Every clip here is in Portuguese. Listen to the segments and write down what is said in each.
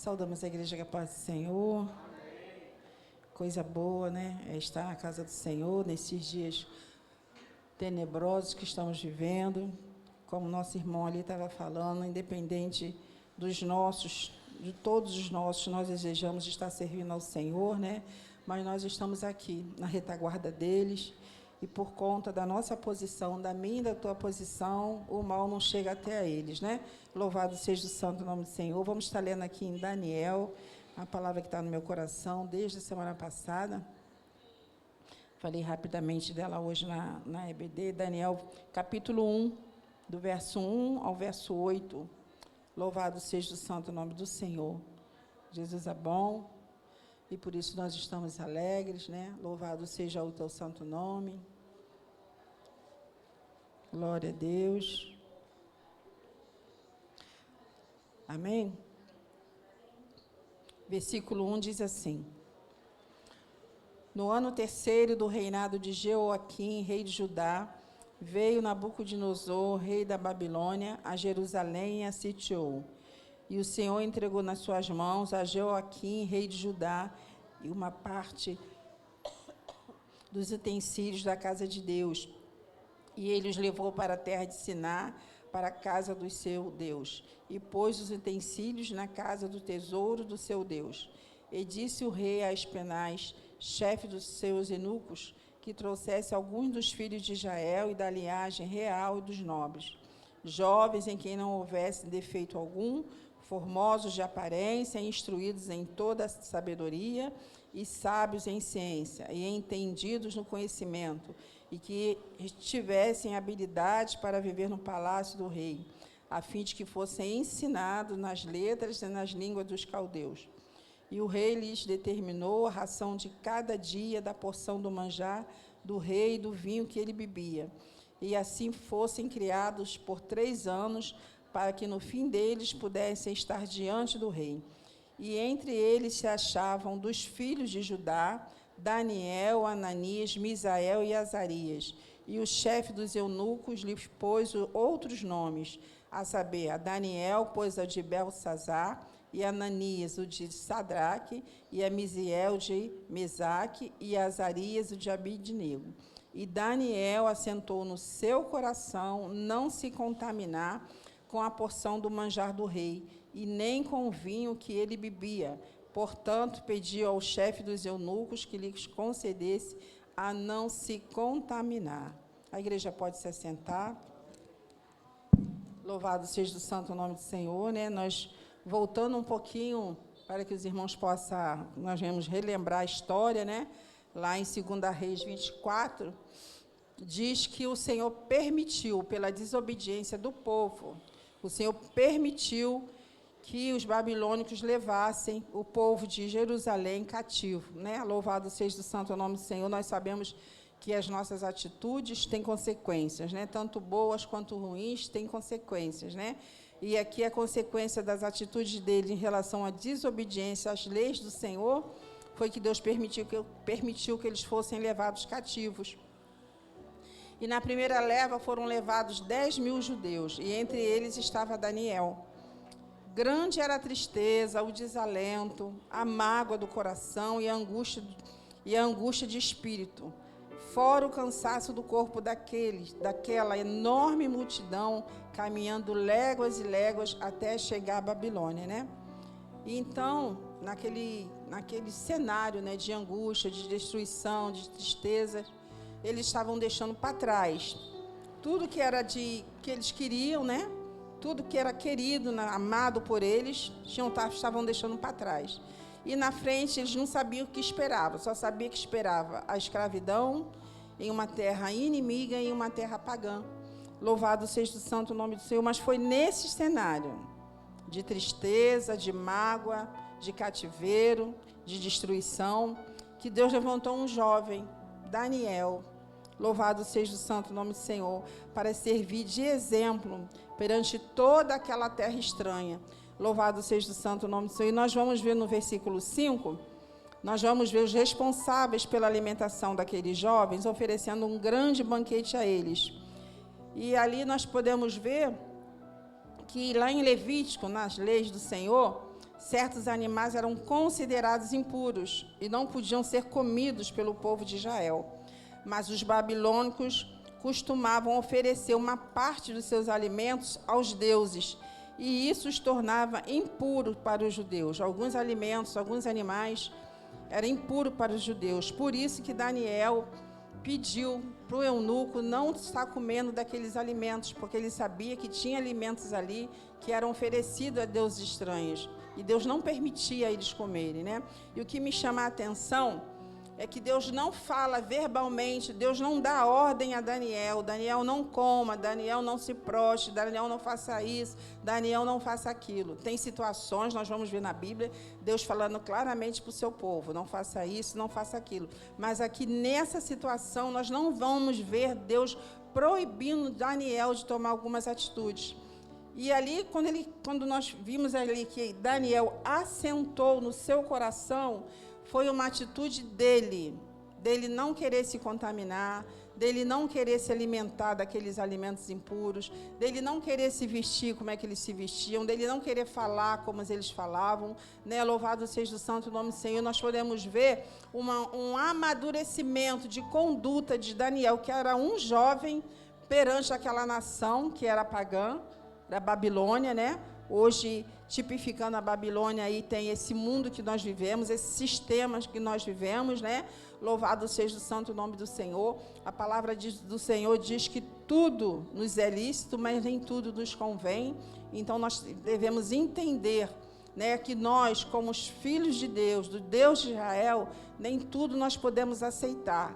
Saudamos a igreja com a paz do Senhor. Coisa boa, né? É estar na casa do Senhor nesses dias tenebrosos que estamos vivendo. Como nosso irmão ali estava falando, independente dos nossos, de todos os nossos, nós desejamos estar servindo ao Senhor, né? Mas nós estamos aqui na retaguarda deles. E por conta da nossa posição, da minha e da tua posição, o mal não chega até a eles, né? Louvado seja o santo nome do Senhor. Vamos estar lendo aqui em Daniel, a palavra que está no meu coração desde a semana passada. Falei rapidamente dela hoje na EBD. Daniel, capítulo 1, do verso 1 ao verso 8. Louvado seja o santo nome do Senhor. Jesus é bom. E por isso nós estamos alegres, né? Louvado seja o teu santo nome. Glória a Deus. Amém? Versículo 1 diz assim: No ano terceiro do reinado de Jeoaquim, rei de Judá, veio Nabucodonosor, rei da Babilônia, a Jerusalém e a sitiou. E o Senhor entregou nas suas mãos a Jeoaquim, rei de Judá, e uma parte dos utensílios da casa de Deus. E ele os levou para a terra de Siná, para a casa do seu Deus, e pôs os utensílios na casa do tesouro do seu Deus. E disse o rei a Aspenaz, chefe dos seus eunucos, que trouxesse alguns dos filhos de Israel e da linhagem real e dos nobres, jovens em quem não houvesse defeito algum, formosos de aparência, instruídos em toda a sabedoria e sábios em ciência, e entendidos no conhecimento, e que tivessem habilidade para viver no palácio do rei, a fim de que fossem ensinados nas letras e nas línguas dos caldeus. E o rei lhes determinou a ração de cada dia da porção do manjar do rei e do vinho que ele bebia, e assim fossem criados por 3 anos, para que no fim deles pudessem estar diante do rei. E entre eles se achavam dos filhos de Judá, Daniel, Ananias, Misael e Azarias. E o chefe dos eunucos lhes pôs outros nomes, a saber, a Daniel pôs a de Belsazar, e a Ananias o de Sadraque, e a Misiel de Mesaque, e a Azarias o de Abidnego. E Daniel assentou no seu coração não se contaminar com a porção do manjar do rei, e nem com o vinho que ele bebia. Portanto, pediu ao chefe dos eunucos que lhes concedesse a não se contaminar. A igreja pode se assentar. Louvado seja o santo nome do Senhor, né? Nós, voltando um pouquinho, para que os irmãos possam, nós vamos relembrar a história, né? Lá em 2 Reis 24, diz que o Senhor permitiu, pela desobediência do povo, o Senhor permitiu que os babilônicos levassem o povo de Jerusalém cativo, né? Louvado seja o santo nome do Senhor. Nós sabemos que as nossas atitudes têm consequências, né? Tanto boas quanto ruins têm consequências, né? E aqui a consequência das atitudes dele em relação à desobediência às leis do Senhor foi que Deus permitiu que eles fossem levados cativos. E na primeira leva foram levados 10.000 judeus, e entre eles estava Daniel. Grande era a tristeza, o desalento, a mágoa do coração e a angústia de espírito, fora o cansaço do corpo daquela enorme multidão, caminhando léguas e léguas até chegar à Babilônia, né? E então, naquele cenário, né, de angústia, de destruição, de tristeza, eles estavam deixando para trás tudo que era que eles queriam, né? Tudo que era querido, amado por eles, estavam deixando para trás. E na frente eles não sabiam o que esperavam, só sabia que esperava a escravidão em uma terra inimiga e em uma terra pagã. Louvado seja o santo nome do Senhor. Mas foi nesse cenário de tristeza, de mágoa, de cativeiro, de destruição, que Deus levantou um jovem, Daniel, louvado seja o santo nome do Senhor, para servir de exemplo perante toda aquela terra estranha. Louvado seja o santo nome do Senhor. E nós vamos ver no versículo 5, nós vamos ver os responsáveis pela alimentação daqueles jovens, oferecendo um grande banquete a eles. E ali nós podemos ver que lá em Levítico, nas leis do Senhor, certos animais eram considerados impuros e não podiam ser comidos pelo povo de Israel. Mas os babilônicos costumavam oferecer uma parte dos seus alimentos aos deuses, e isso os tornava impuros para os judeus. Alguns alimentos, alguns animais eram impuros para os judeus. Por isso que Daniel pediu para o eunuco não estar comendo daqueles alimentos, porque ele sabia que tinha alimentos ali que eram oferecidos a deuses estranhos, e Deus não permitia eles comerem, né? E o que me chama a atenção é que Deus não fala verbalmente, Deus não dá ordem a Daniel, Daniel não coma, Daniel não se proste, Daniel não faça isso, Daniel não faça aquilo. Tem situações, nós vamos ver na Bíblia, Deus falando claramente para o seu povo, não faça isso, não faça aquilo. Mas aqui nessa situação, nós não vamos ver Deus proibindo Daniel de tomar algumas atitudes. E ali, quando nós vimos ali que Daniel assentou no seu coração, foi uma atitude dele não querer se contaminar, dele não querer se alimentar daqueles alimentos impuros, dele não querer se vestir como é que eles se vestiam, dele não querer falar como eles falavam, né? Louvado seja o santo nome do Senhor. Nós podemos ver um amadurecimento de conduta de Daniel, que era um jovem perante aquela nação que era pagã, da Babilônia, né? Hoje, tipificando a Babilônia, aí tem esse mundo que nós vivemos, esses sistemas que nós vivemos, né? Louvado seja o santo nome do Senhor. A palavra do Senhor diz que tudo nos é lícito, mas nem tudo nos convém. Então, nós devemos entender, né, que nós, como os filhos de Deus, do Deus de Israel, nem tudo nós podemos aceitar,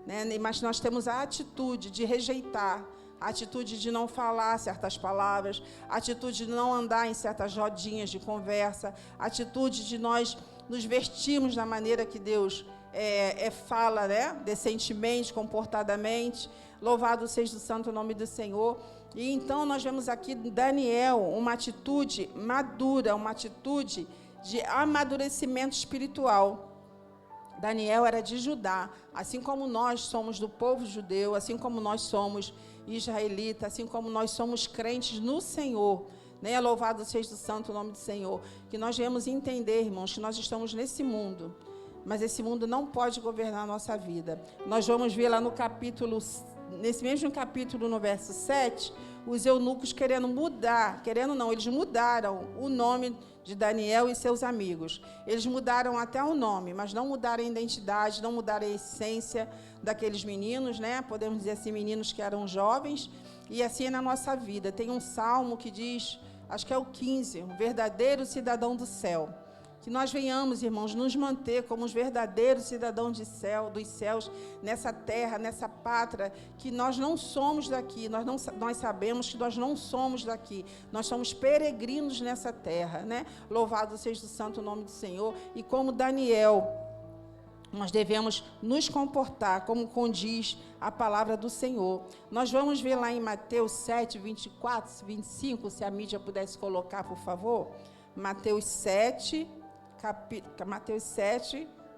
né? Mas nós temos a atitude de rejeitar, a atitude de não falar certas palavras, a atitude de não andar em certas rodinhas de conversa, a atitude de nós nos vestirmos da maneira que Deus fala, né? Decentemente, comportadamente. Louvado seja o santo nome do Senhor. E então nós vemos aqui em Daniel uma atitude madura, uma atitude de amadurecimento espiritual. Daniel era de Judá, assim como nós somos do povo judeu, assim como nós somos israelita, assim como nós somos crentes no Senhor, né? Louvado seja o santo nome do Senhor. Que nós viemos entender, irmãos, que nós estamos nesse mundo, mas esse mundo não pode governar a nossa vida. Nós vamos ver lá no capítulo, nesse mesmo capítulo, no verso 7, os eunucos eles mudaram o nome de Daniel e seus amigos. Eles mudaram até o nome, mas não mudaram a identidade, não mudaram a essência daqueles meninos, né? Podemos dizer assim, meninos que eram jovens, e assim é na nossa vida. Tem um salmo que diz, acho que é o 15, um verdadeiro cidadão do céu. Que nós venhamos, irmãos, nos manter como os verdadeiros cidadãos dos céus, nessa terra, nessa pátria, que nós não somos daqui, nós sabemos que nós não somos daqui, nós somos peregrinos nessa terra, né? Louvado seja o santo nome do Senhor. E como Daniel, nós devemos nos comportar como condiz a palavra do Senhor. Nós vamos ver lá em Mateus 7, 24, 25, se a mídia pudesse colocar, por favor. Mateus 7,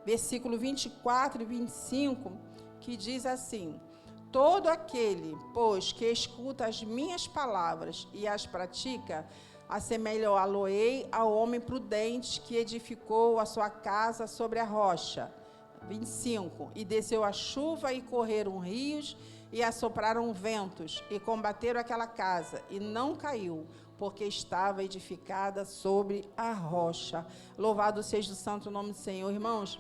versículo 24 e 25, que diz assim: todo aquele, pois, que escuta as minhas palavras e as pratica, assemelhá-lo-ei ao homem prudente que edificou a sua casa sobre a rocha. 25, e desceu a chuva e correram rios e assopraram ventos e combateram aquela casa e não caiu, porque estava edificada sobre a rocha. Louvado seja o santo nome do Senhor. Irmãos,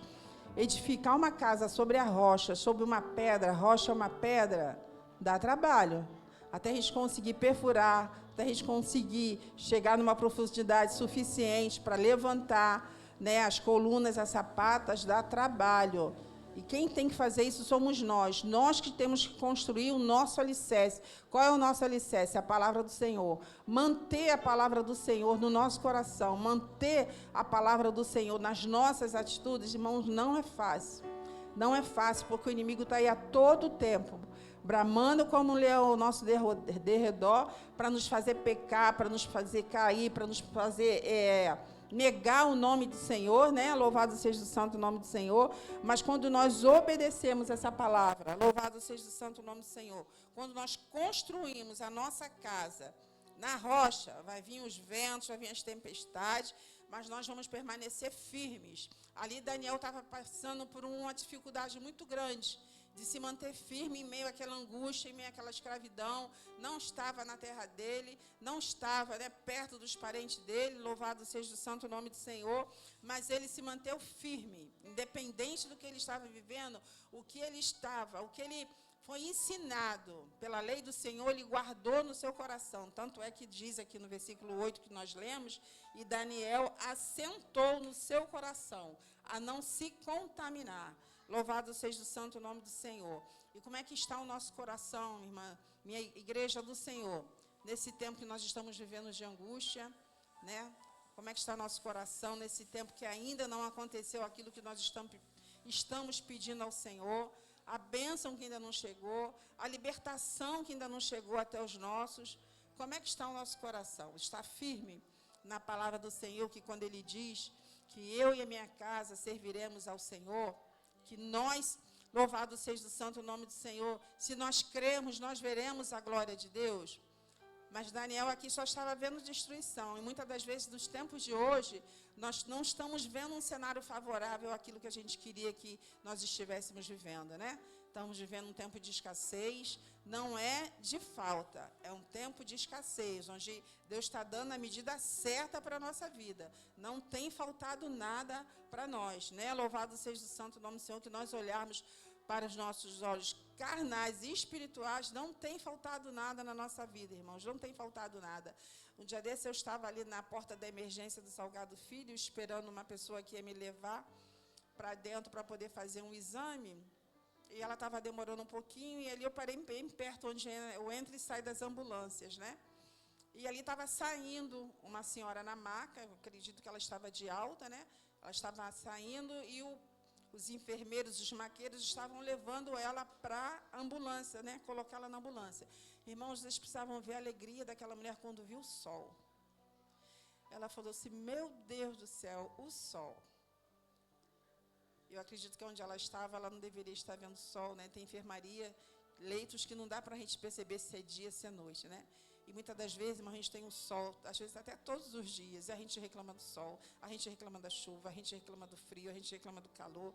edificar uma casa sobre a rocha, sobre uma pedra, rocha é uma pedra, dá trabalho. Até a gente conseguir perfurar, até a gente conseguir chegar numa profundidade suficiente para levantar, né, as colunas, as sapatas, dá trabalho. E quem tem que fazer isso somos nós. Nós que temos que construir o nosso alicerce. Qual é o nosso alicerce? A palavra do Senhor. Manter a palavra do Senhor no nosso coração. Manter a palavra do Senhor nas nossas atitudes, irmãos, não é fácil. Não é fácil, porque o inimigo está aí a todo tempo, bramando como um leão ao nosso derredor, para nos fazer pecar, para nos fazer cair, para nos fazer negar o nome do Senhor, né? Louvado seja o santo nome do Senhor. Mas quando nós obedecemos essa palavra, louvado seja o santo nome do Senhor, quando nós construímos a nossa casa na rocha, vai vir os ventos, vai vir as tempestades, mas nós vamos permanecer firmes. Ali Daniel estava passando por uma dificuldade muito grande de se manter firme em meio àquela angústia, em meio àquela escravidão. Não estava na terra dele, não estava, né, perto dos parentes dele, louvado seja o santo nome do Senhor, mas ele se manteve firme, independente do que ele estava vivendo, o que ele foi ensinado pela lei do Senhor, ele guardou no seu coração. Tanto é que diz aqui no versículo 8 que nós lemos, e Daniel assentou no seu coração a não se contaminar. Louvado seja o santo nome do Senhor. E como é que está o nosso coração, irmã, minha igreja do Senhor, nesse tempo que nós estamos vivendo de angústia, né? Como é que está o nosso coração nesse tempo que ainda não aconteceu aquilo que nós estamos pedindo ao Senhor, a bênção que ainda não chegou, a libertação que ainda não chegou até os nossos? Como é que está o nosso coração? Está firme na palavra do Senhor, que quando Ele diz que eu e a minha casa serviremos ao Senhor, que nós, louvado seja o santo nome do Senhor, se nós cremos, nós veremos a glória de Deus? Mas Daniel aqui só estava vendo destruição. E muitas das vezes, nos tempos de hoje, nós não estamos vendo um cenário favorável àquilo que a gente queria que nós estivéssemos vivendo, né? Estamos vivendo um tempo de escassez, não é de falta, é um tempo de escassez, onde Deus está dando a medida certa para a nossa vida. Não tem faltado nada para nós, né? Louvado seja o santo nome do Senhor, que nós olharmos para os nossos olhos carnais e espirituais, não tem faltado nada na nossa vida, irmãos, não tem faltado nada. Um dia desse eu estava ali na porta da emergência do Salgado Filho, esperando uma pessoa que ia me levar para dentro para poder fazer um exame, e ela estava demorando um pouquinho, e ali eu parei bem perto, onde eu entro e saio das ambulâncias, né? E ali estava saindo uma senhora na maca, eu acredito que ela estava de alta, né? Ela estava saindo e os enfermeiros, os maqueiros estavam levando ela para a ambulância, né? Colocá-la na ambulância. Irmãos, vocês precisavam ver a alegria daquela mulher quando viu o sol. Ela falou assim, meu Deus do céu, o sol. Eu acredito que onde ela estava, ela não deveria estar vendo sol, né? Tem enfermaria, leitos que não dá para a gente perceber se é dia, se é noite, né? E muitas das vezes, a gente tem o sol, às vezes até todos os dias, e a gente reclama do sol, a gente reclama da chuva, a gente reclama do frio, a gente reclama do calor,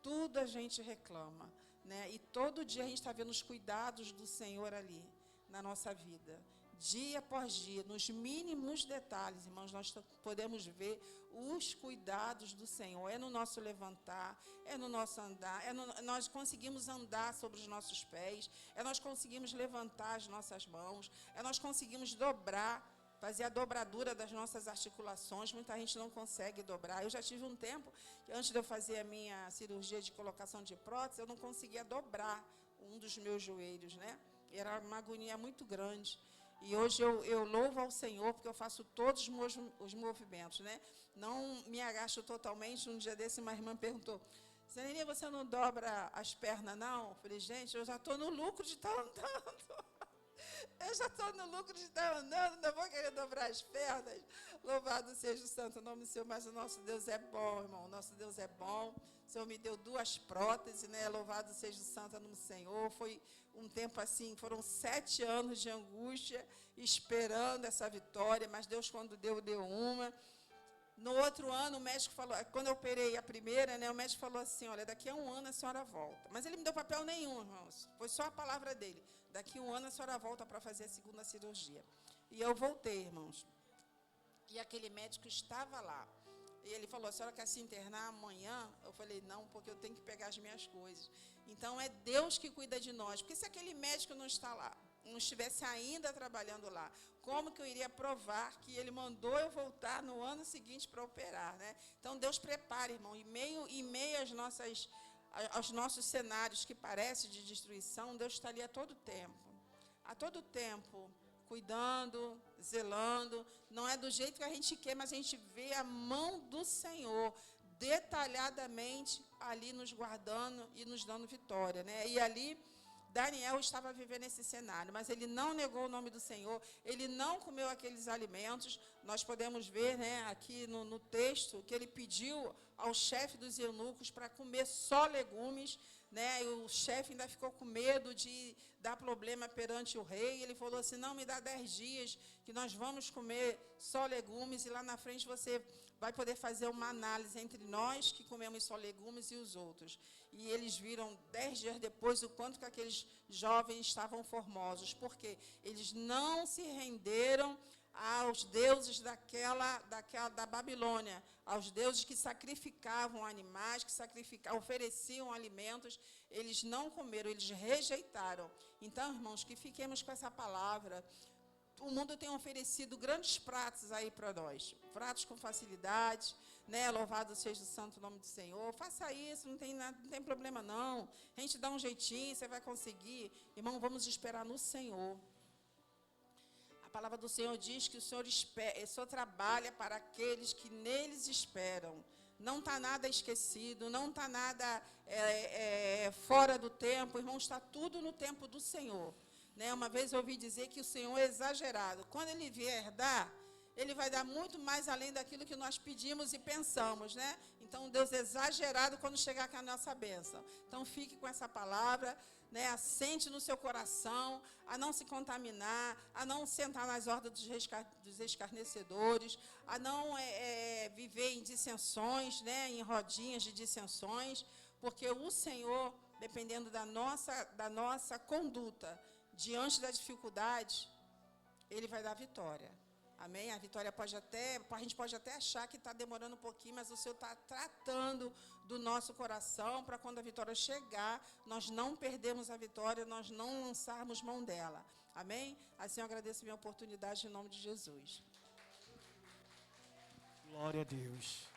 tudo a gente reclama, né? E todo dia a gente está vendo os cuidados do Senhor ali, na nossa vida. Dia após dia, nos mínimos detalhes, irmãos, nós podemos ver os cuidados do Senhor. É no nosso levantar, é no nosso andar, nós conseguimos andar sobre os nossos pés, nós conseguimos levantar as nossas mãos, nós conseguimos dobrar, fazer a dobradura das nossas articulações. Muita gente não consegue dobrar. Eu já tive um tempo, antes de eu fazer a minha cirurgia de colocação de prótese, eu não conseguia dobrar um dos meus joelhos, né? Era uma agonia muito grande. E hoje eu louvo ao Senhor, porque eu faço todos os movimentos, né? Não me agacho totalmente. Um dia desse, uma irmã perguntou, Zenenia, você não dobra as pernas, não? Eu falei, gente, eu já estou no lucro de estar andando. Eu já estou no lucro de estar andando, não vou querer dobrar as pernas. Louvado seja o santo nome do Senhor, mas o nosso Deus é bom, irmão. O nosso Deus é bom. O Senhor me deu 2 próteses, né? Louvado seja o santo nome do Senhor. Foi um tempo assim, foram 7 anos de angústia, esperando essa vitória, mas Deus, quando deu uma. No outro ano, o médico falou, quando eu operei a primeira, né, o médico falou assim, olha, daqui a 1 ano a senhora volta. Mas ele não deu papel nenhum, irmãos. Foi só a palavra dele. Daqui a 1 ano a senhora volta para fazer a segunda cirurgia. E eu voltei, irmãos. E aquele médico estava lá. E ele falou, a senhora quer se internar amanhã? Eu falei, não, porque eu tenho que pegar as minhas coisas. Então, é Deus que cuida de nós. Porque se aquele médico não está lá, não estivesse ainda trabalhando lá, como que eu iria provar que ele mandou eu voltar no ano seguinte para operar, né? Então, Deus prepara, irmão, em meio aos nossos cenários que parecem de destruição, Deus está ali a todo tempo, cuidando, zelando. Não é do jeito que a gente quer, mas a gente vê a mão do Senhor detalhadamente ali nos guardando e nos dando vitória, né? E ali Daniel estava vivendo esse cenário, mas ele não negou o nome do Senhor, ele não comeu aqueles alimentos. Nós podemos ver, né, aqui no texto que ele pediu ao chefe dos eunucos para comer só legumes, né? E o chefe ainda ficou com medo de dar problema perante o rei. Ele falou assim, não, me dá 10 dias, que nós vamos comer só legumes, e lá na frente você vai poder fazer uma análise entre nós, que comemos só legumes, e os outros. E eles viram 10 dias depois o quanto que aqueles jovens estavam formosos, porque eles não se renderam aos deuses da Babilônia, aos deuses que sacrificavam animais, que ofereciam alimentos. Eles não comeram, eles rejeitaram. Então, irmãos, que fiquemos com essa palavra. O mundo tem oferecido grandes pratos aí para nós, pratos com facilidade, né? Louvado seja o santo nome do Senhor. Faça isso, não tem problema não. A gente dá um jeitinho, você vai conseguir. Irmão, vamos esperar no Senhor. A palavra do Senhor diz que o Senhor trabalha para aqueles que neles esperam. Não está nada esquecido, não está nada fora do tempo, irmão, está tudo no tempo do Senhor. Né? Uma vez eu ouvi dizer que o Senhor é exagerado. Quando Ele vier dar, Ele vai dar muito mais além daquilo que nós pedimos e pensamos, né? Então, Deus é exagerado quando chegar com a nossa bênção. Então, fique com essa palavra, né? Assente no seu coração, a não se contaminar, a não sentar nas ordens dos escarnecedores, a não viver em dissensões, né? Em rodinhas de dissensões, porque o Senhor, dependendo da nossa conduta diante da dificuldade, Ele vai dar vitória. Amém? A vitória a gente pode até achar que está demorando um pouquinho, mas o Senhor está tratando do nosso coração para quando a vitória chegar, nós não perdermos a vitória, nós não lançarmos mão dela. Amém? Assim eu agradeço a minha oportunidade em nome de Jesus. Glória a Deus.